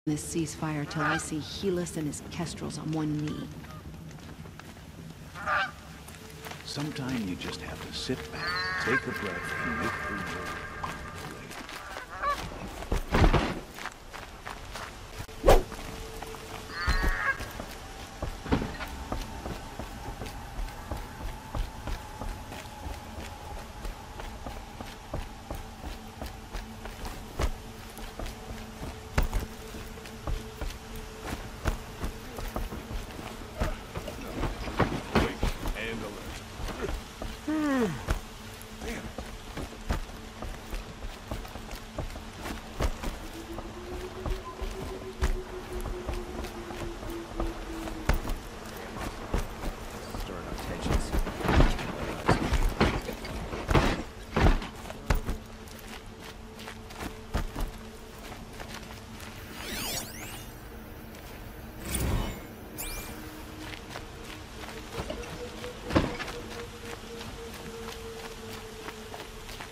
this ceasefire till I see Helis and his kestrels on one knee. Sometimes you just have to sit back, take a breath, and make the world.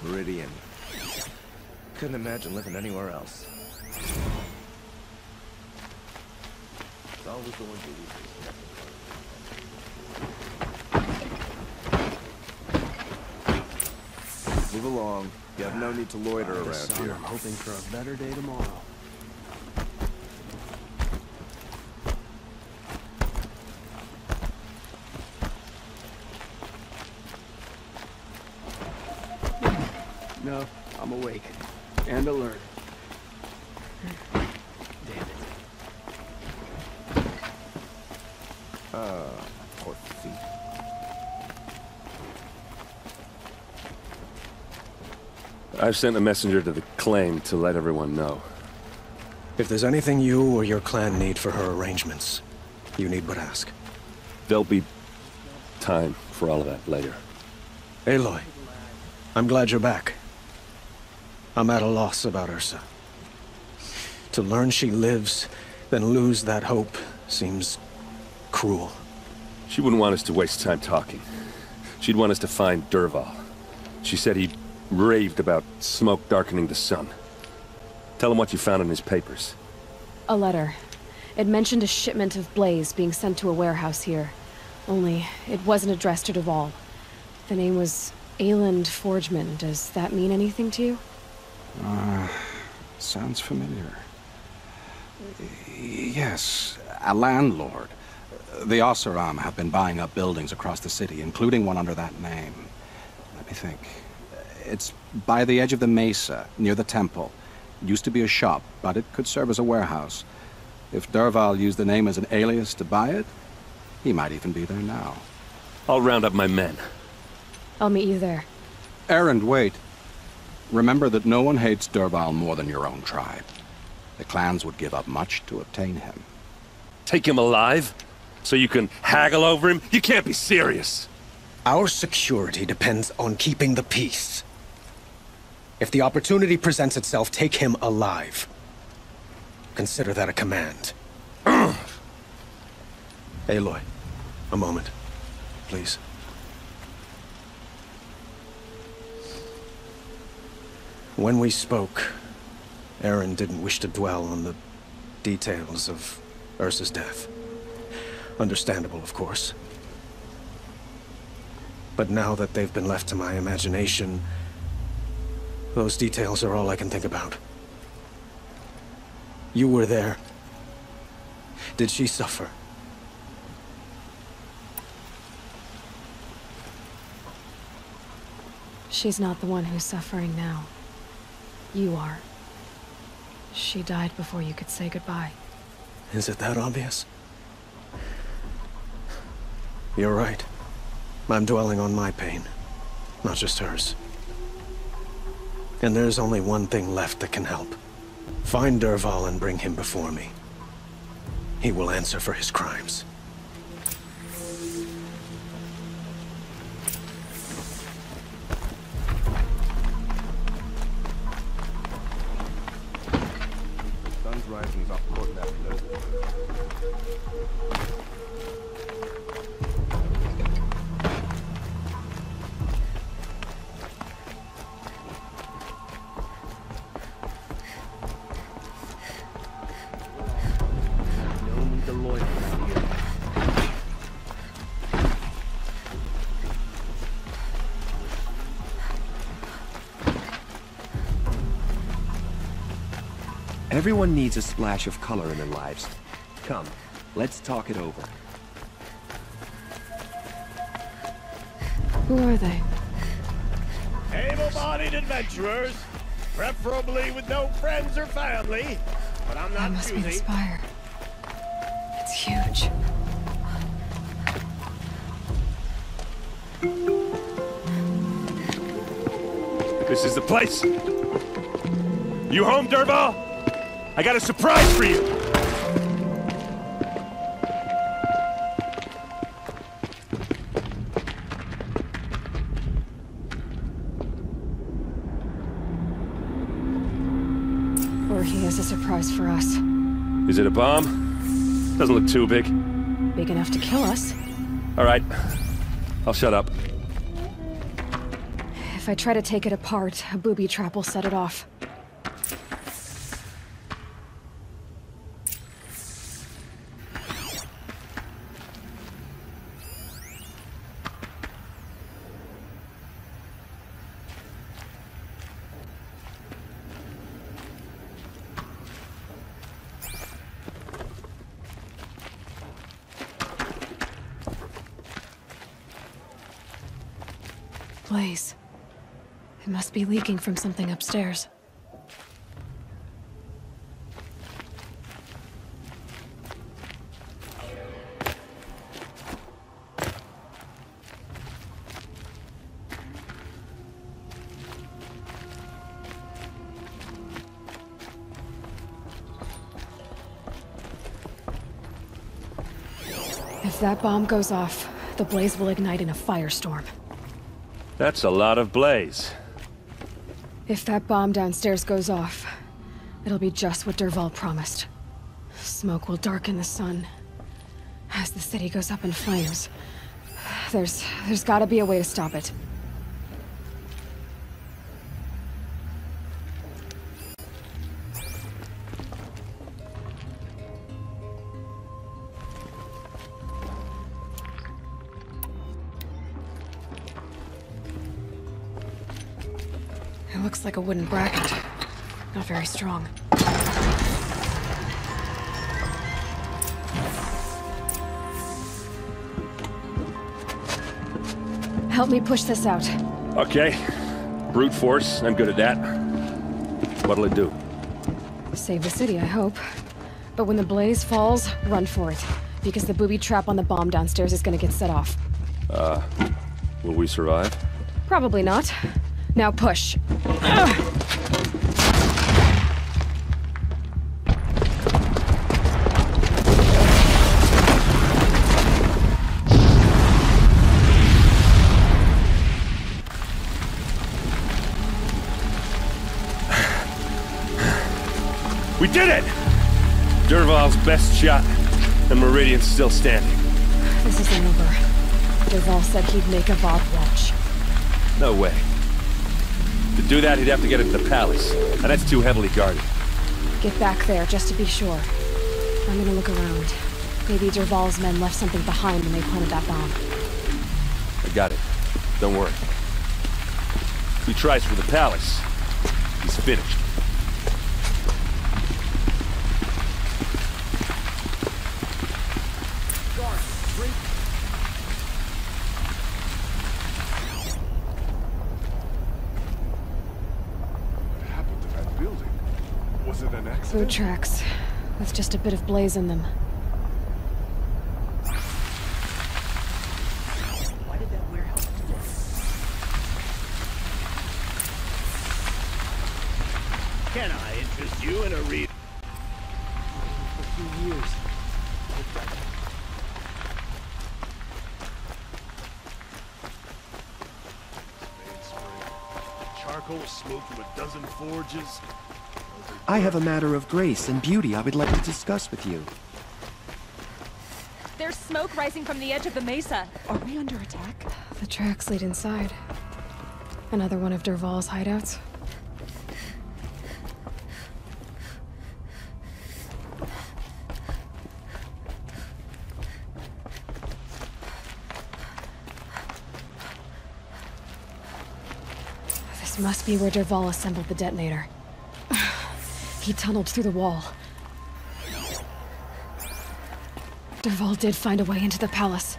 Meridian. Couldn't imagine living anywhere else. It's always the one who Move along. You have no need to loiter around here. I'm hoping for a better day tomorrow. No, I'm awake. And alert. Damn it. Poor feet. I've sent a messenger to the claim to let everyone know. If there's anything you or your clan need for her arrangements, you need but ask. There'll be time for all of that later. Aloy, I'm glad you're back. I'm at a loss about Ursa. To learn she lives, then lose that hope, seems cruel. She wouldn't want us to waste time talking. She'd want us to find Dervahl. She said he raved about smoke darkening the sun. Tell him what you found in his papers. A letter. It mentioned a shipment of blaze being sent to a warehouse here. Only, it wasn't addressed to Dervahl. The name was Ayland Forgeman. Does that mean anything to you? Sounds familiar. Yes, a landlord. The Oseram have been buying up buildings across the city, including one under that name. Let me think. It's by the edge of the mesa, near the temple. It used to be a shop, but it could serve as a warehouse. If Dervahl used the name as an alias to buy it, he might even be there now. I'll round up my men. I'll meet you there. Erend, wait. Remember that no one hates Dervahl more than your own tribe. The clans would give up much to obtain him. Take him alive? So you can haggle over him? You can't be serious! Our security depends on keeping the peace. If the opportunity presents itself, take him alive. Consider that a command. Aloy, a moment, please. When we spoke, Erend didn't wish to dwell on the details of Ursa's death. Understandable, of course. But now that they've been left to my imagination, those details are all I can think about. You were there. Did she suffer? She's not the one who's suffering now. You are. She died before you could say goodbye. Is it that obvious? You're right. I'm dwelling on my pain, not just hers. And there's only one thing left that can help. Find Dervahl and bring him before me. He will answer for his crimes. Sun's rising off Court Avenue. Everyone needs a splash of color in their lives. Come, let's talk it over. Who are they? Able-bodied adventurers, preferably with no friends or family, but I'm That not must be the choosy. spire. It's huge. This is the place. You home, Dervahl? I got a surprise for you. Or he has a surprise for us. Is it a bomb? Doesn't look too big. Big enough to kill us. All right. I'll shut up. If I try to take it apart, a booby trap will set it off. Blaze. It must be leaking from something upstairs. If that bomb goes off, the blaze will ignite in a firestorm. That's a lot of blaze. If that bomb downstairs goes off, it'll be just what Dervahl promised. Smoke will darken the sun. As the city goes up in flames, there's gotta be a way to stop it. It looks like a wooden bracket. Not very strong. Help me push this out. Okay. Brute force, I'm good at that. What'll it do? Save the city, I hope. But when the blaze falls, run for it. Because the booby trap on the bomb downstairs is gonna get set off. Will we survive? Probably not. Now push. We did it! Dervahl's best shot, and Meridian's still standing. This isn't over. Dervahl said he'd make Avad watch. No way. To do that, he'd have to get into the palace, and that's too heavily guarded. Get back there, just to be sure. I'm gonna look around. Maybe Dervahl's men left something behind when they planted that bomb. I got it. Don't worry. If he tries for the palace, he's finished. What happened to that building? Was it an accident? Food tracks, with just a bit of blaze in them. Why did that warehouse door? Can I interest you in a read? For a few years. Charcoal smoke from a dozen forges. I have a matter of grace and beauty I would like to discuss with you. There's smoke rising from the edge of the mesa. Are we under attack? The tracks lead inside. Another one of Dervahl's hideouts. This must be where Dervahl assembled the detonator. He tunneled through the wall. Dervahl did find a way into the palace.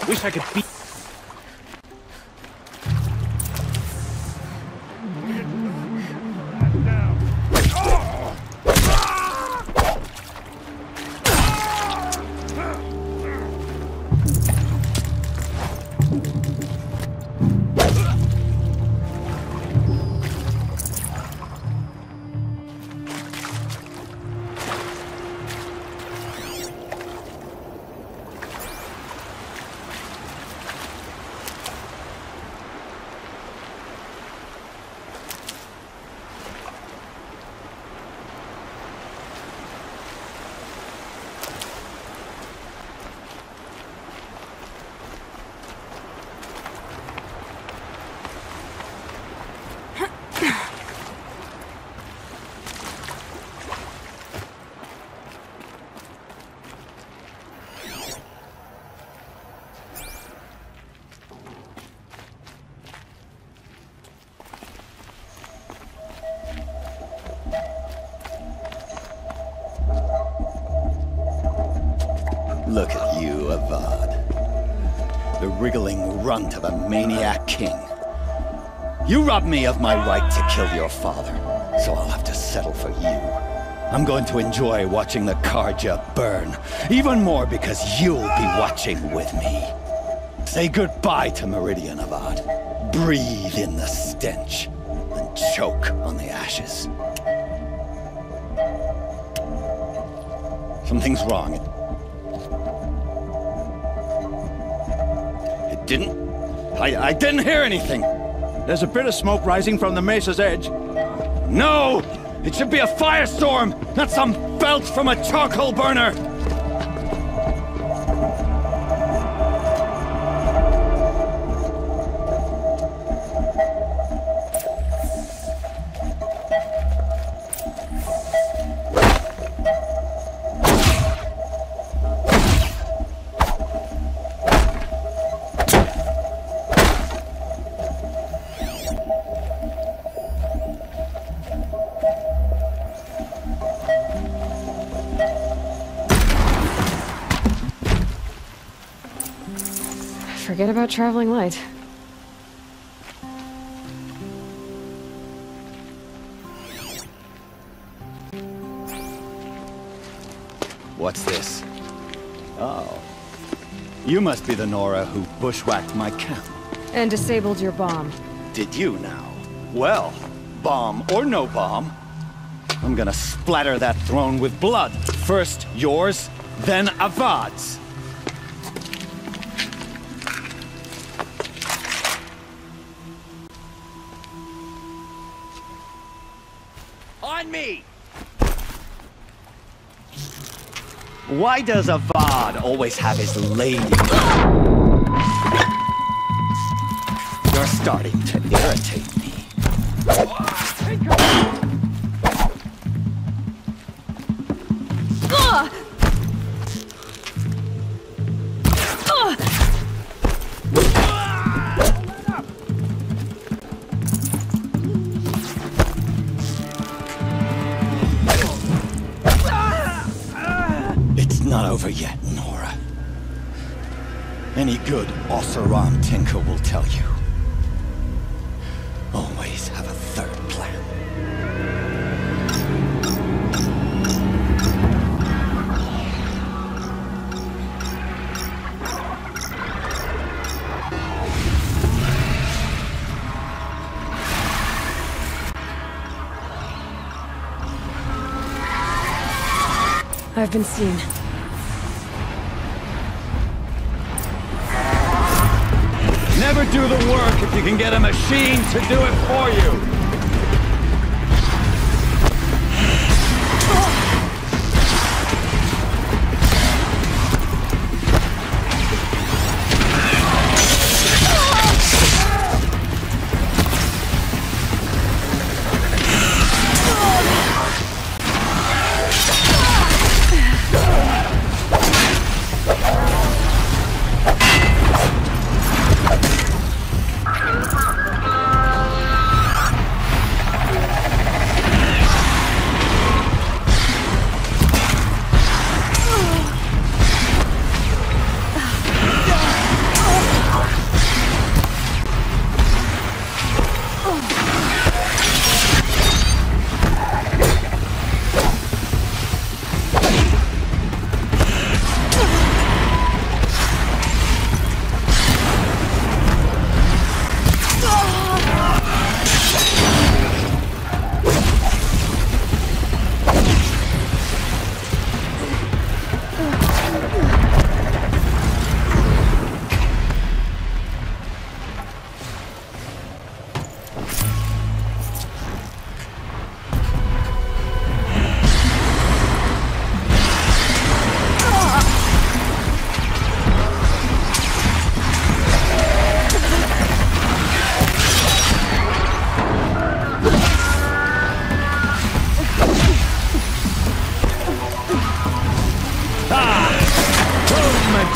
Wish I could beat. Look at you, Avad. The wriggling runt of a maniac king. You robbed me of my right to kill your father, so I'll have to settle for you. I'm going to enjoy watching the Carja burn, even more because you'll be watching with me. Say goodbye to Meridian, Avad. Breathe in the stench, and choke on the ashes. Something's wrong. I didn't hear anything. There's a bit of smoke rising from the mesa's edge. No! It should be a firestorm, not some belt from a charcoal burner! Forget about traveling light. What's this? Oh. You must be the Nora who bushwhacked my camp. And disabled your bomb. Did you now? Well, bomb or no bomb, I'm gonna splatter that throne with blood. First yours, then Avad's. On me! Why does Avad always have his lady? You're starting to irritate me. not over yet, Nora. Any good Oseram tinker will tell you. Always have a third plan. I've been seen. Never do the work if you can get a machine to do it for you.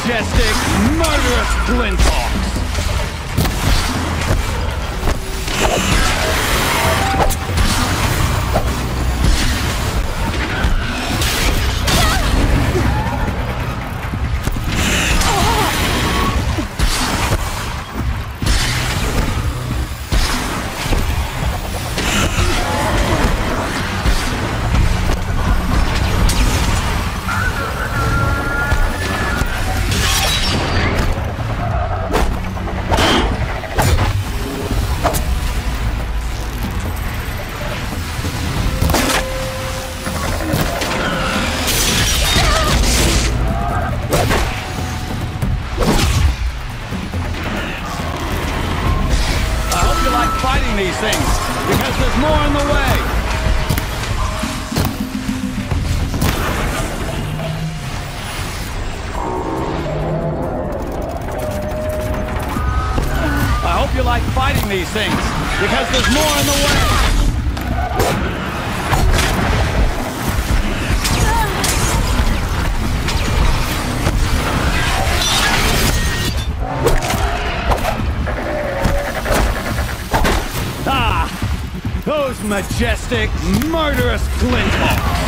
Majestic, murderous Glinthawks! Fighting these things, because there's more on the way! I hope you like fighting these things, because there's more on the way! Those majestic, murderous Glinthawks!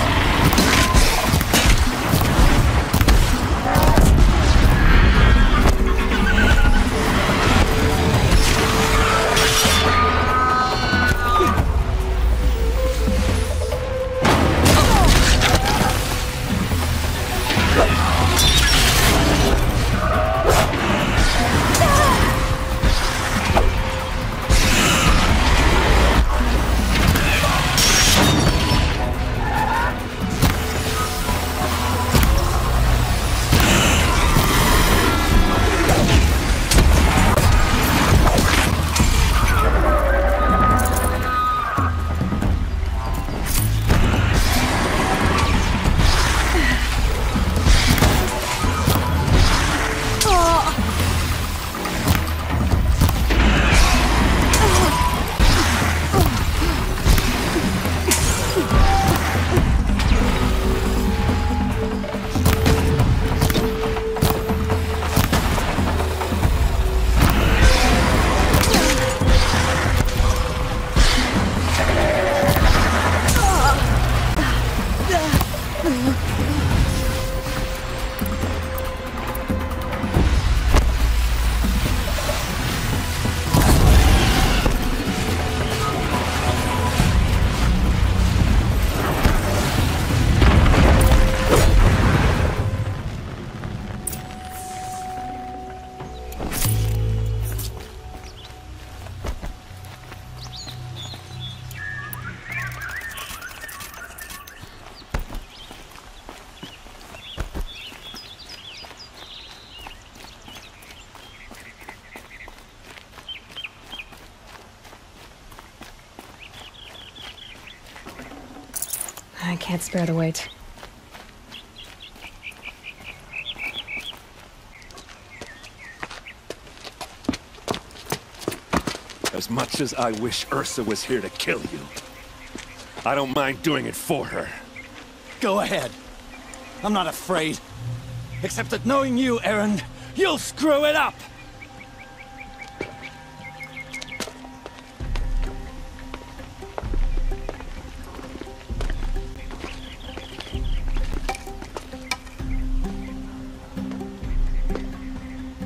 I can't spare the weight. As much as I wish Ursa was here to kill you, I don't mind doing it for her. Go ahead. I'm not afraid. Except that knowing you, Erend, you'll screw it up!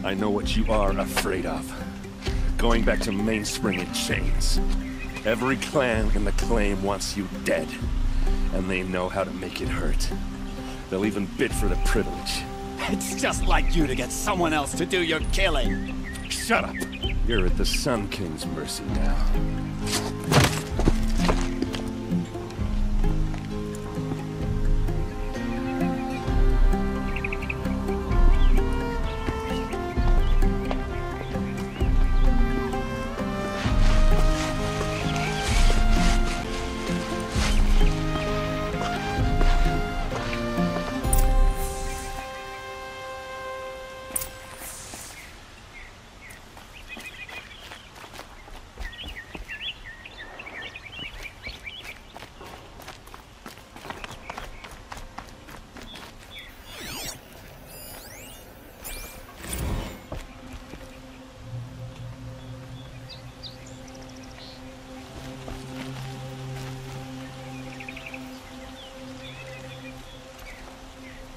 I know what you are afraid of. Going back to Mainspring in chains. Every clan in the claim wants you dead. And they know how to make it hurt. They'll even bid for the privilege. It's just like you to get someone else to do your killing. Shut up! You're at the Sun King's mercy now.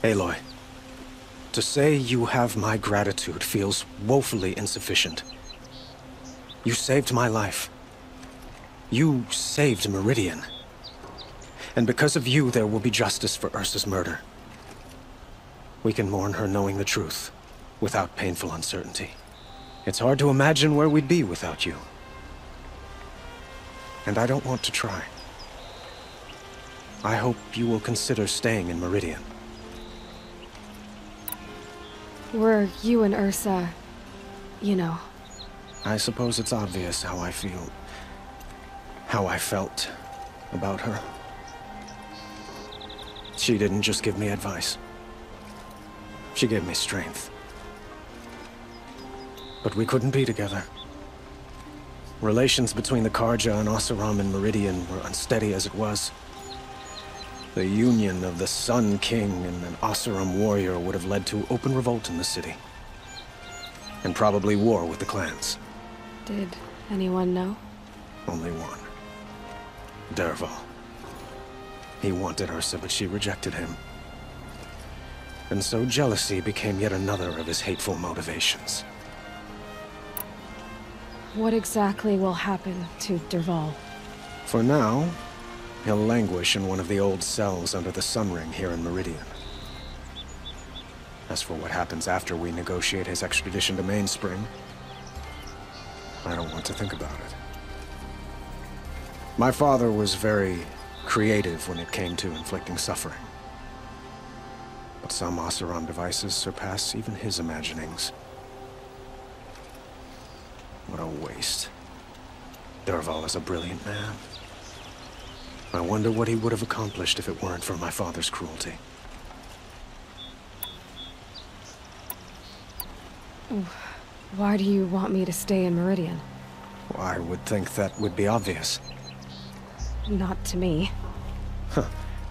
Aloy, to say you have my gratitude feels woefully insufficient. You saved my life. You saved Meridian. And because of you, there will be justice for Ursa's murder. We can mourn her knowing the truth, without painful uncertainty. It's hard to imagine where we'd be without you. And I don't want to try. I hope you will consider staying in Meridian. Were you and Ursa, you know? I suppose it's obvious how I feel. How I felt about her. She didn't just give me advice. She gave me strength. But we couldn't be together. Relations between the Carja and Oseram and Meridian were unsteady as it was. The union of the Sun King and an Oseram warrior would have led to open revolt in the city. And probably war with the clans. Did anyone know? Only one. Dervahl. He wanted Ursa, but she rejected him. And so jealousy became yet another of his hateful motivations. What exactly will happen to Dervahl? For now, he'll languish in one of the old cells under the Sun Ring here in Meridian. As for what happens after we negotiate his extradition to Mainspring, I don't want to think about it. My father was very creative when it came to inflicting suffering. But some Oseram devices surpass even his imaginings. What a waste. Dervahl is a brilliant man. I wonder what he would have accomplished if it weren't for my father's cruelty. Why do you want me to stay in Meridian? Well, I would think that would be obvious. Not to me. Huh.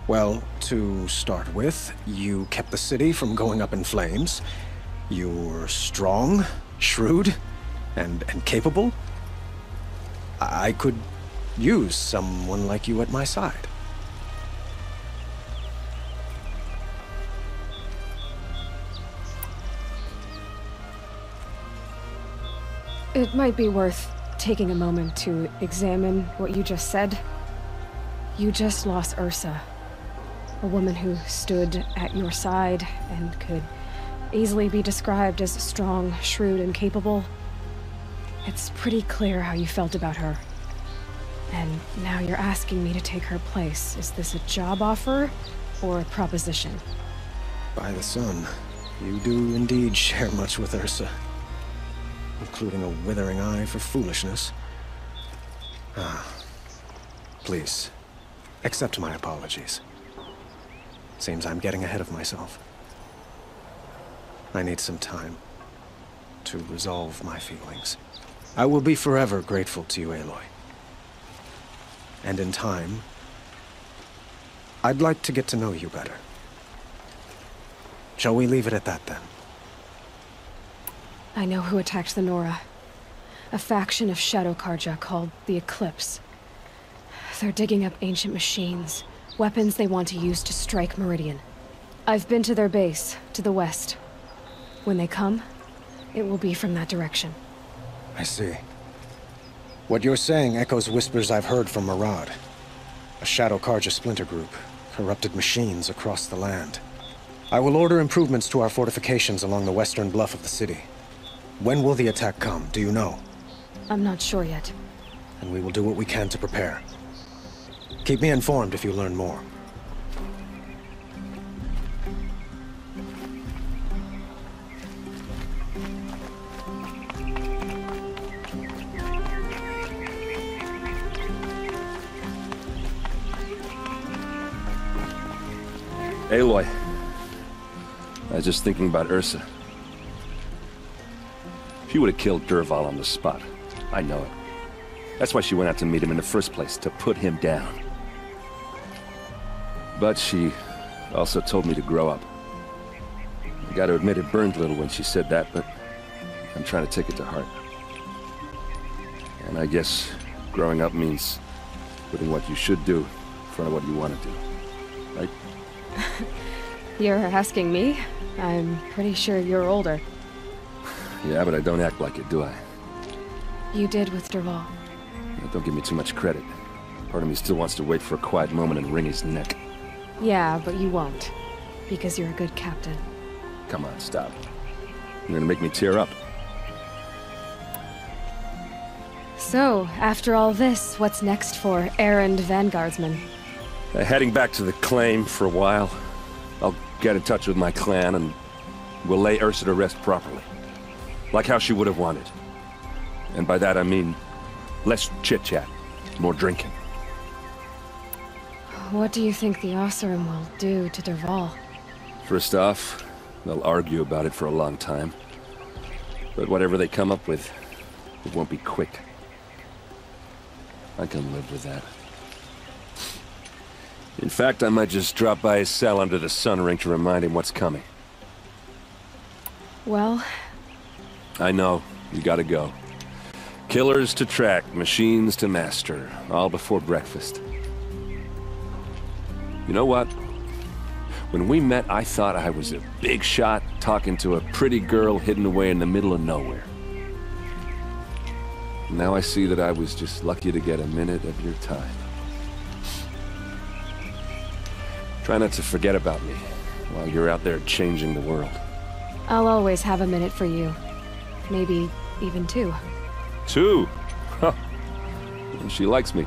Well, to start with, you kept the city from going up in flames. You were strong, shrewd, and capable. I could use someone like you at my side. It might be worth taking a moment to examine what you just said. You just lost Ursa, a woman who stood at your side and could easily be described as strong, shrewd, and capable. It's pretty clear how you felt about her. And now you're asking me to take her place. Is this a job offer or a proposition? By the sun, you do indeed share much with Ursa, including a withering eye for foolishness. Please, accept my apologies. Seems I'm getting ahead of myself. I need some time to resolve my feelings. I will be forever grateful to you, Aloy. And in time, I'd like to get to know you better. Shall we leave it at that, then? I know who attacked the Nora. A faction of Shadow Carja called the Eclipse. They're digging up ancient machines, weapons they want to use to strike Meridian. I've been to their base, to the west. When they come, it will be from that direction. I see. What you're saying echoes whispers I've heard from Maraud. A Shadow Carja splinter group, corrupted machines across the land. I will order improvements to our fortifications along the western bluff of the city. When will the attack come, do you know? I'm not sure yet. And we will do what we can to prepare. Keep me informed if you learn more. Aloy. I was just thinking about Ursa. She would have killed Dervahl on the spot. I know it. That's why she went out to meet him in the first place, to put him down. But she also told me to grow up. I gotta admit it burned a little when she said that, but I'm trying to take it to heart. And I guess growing up means putting what you should do in front of what you want to do. Right? You're asking me? I'm pretty sure you're older. Yeah, but I don't act like it, do I? You did with Dervahl. Don't give me too much credit. Part of me still wants to wait for a quiet moment and wring his neck. Yeah, but you won't. Because you're a good captain. Come on, stop. You're gonna make me tear up. So, after all this, what's next for errand vanguardsman? Heading back to the claim for a while. I'll get in touch with my clan and we'll lay Ursa to rest properly. Like how she would have wanted. And by that I mean less chit-chat, more drinking. What do you think the Oseram will do to Dervahl? First off, they'll argue about it for a long time. But whatever they come up with, it won't be quick. I can live with that. In fact, I might just drop by his cell under the sun ring to remind him what's coming. Well... I know, you gotta go. Killers to track, machines to master, all before breakfast. You know what? When we met, I thought I was a big shot talking to a pretty girl hidden away in the middle of nowhere. Now I see that I was just lucky to get a minute of your time. Try not to forget about me while you're out there changing the world. I'll always have a minute for you. Maybe even two. Two? Huh. She likes me.